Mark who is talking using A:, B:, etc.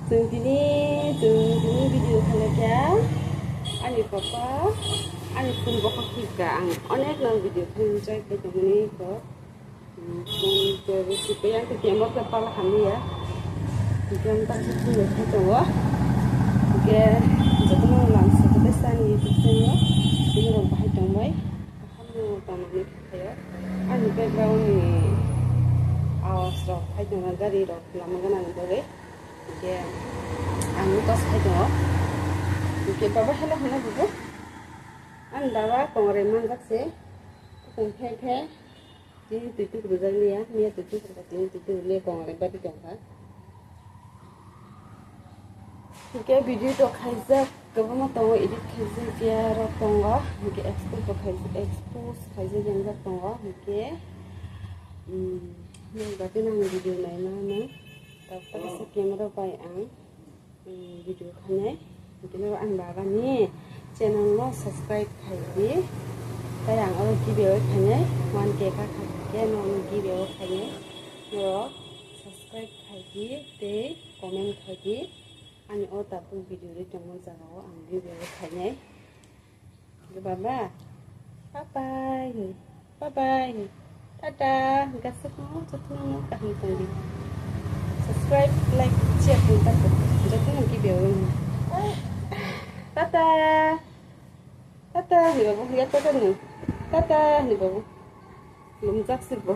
A: जों दिनै भिडिअ खालामनाया आंनि पापा आंनि फन बखाखिगा आं अनेक नang भिडिअ खालामजाय फैदोंमोन इखौ फन रेसिपि आंखौ केमर कपाल खालामनिया बिदिनो गासै फुंनो फैदोंवा के जतनो लांस जतनो सानि YouTube channel बिनि उनाव बाहायदोंबाय खालामनो दानानै थायो आंनि बेकग्राउन्डनि आवाजराव फैदोंना गारि राव खालामगोन आं बोरै के आं दस फैदों के बाबा हेलो हेलो बुबु आं दाबा कंग्रे मांगासे कंफे दिन तुतु गुजरलिया मिया तुतु दिन तुतु ले कंग्रे बादी दंहा के वीडियो तो खाइजा गोबां दङ एडिट खाइजा के र दङ के एक्सपोज खाइजा जेंगा दङ के बाकी नांग वीडियो नायनानै दाबो केमेरा बाय आं वीडियो खाने बिदिनो आं बाबानि चेनेल सब्सक्राइब खाइदि ताई आं और गिबियाव खाने 1K का खाके नन गिबियाव खाने न सब्सक्राइब खाइदि ते कमेन्ट खाइदि आंनि और दाबो वीडियो रे दङ जागाव आं गिबियाव खाने बाबा bye bye Tada, gasukmu tutmu kahit tadi. Subscribe, like, share pun tak. Jadi nanti biar. Tata, tata, ni babu lihat tata ni. Tata ni babu. Belum jak sirbo.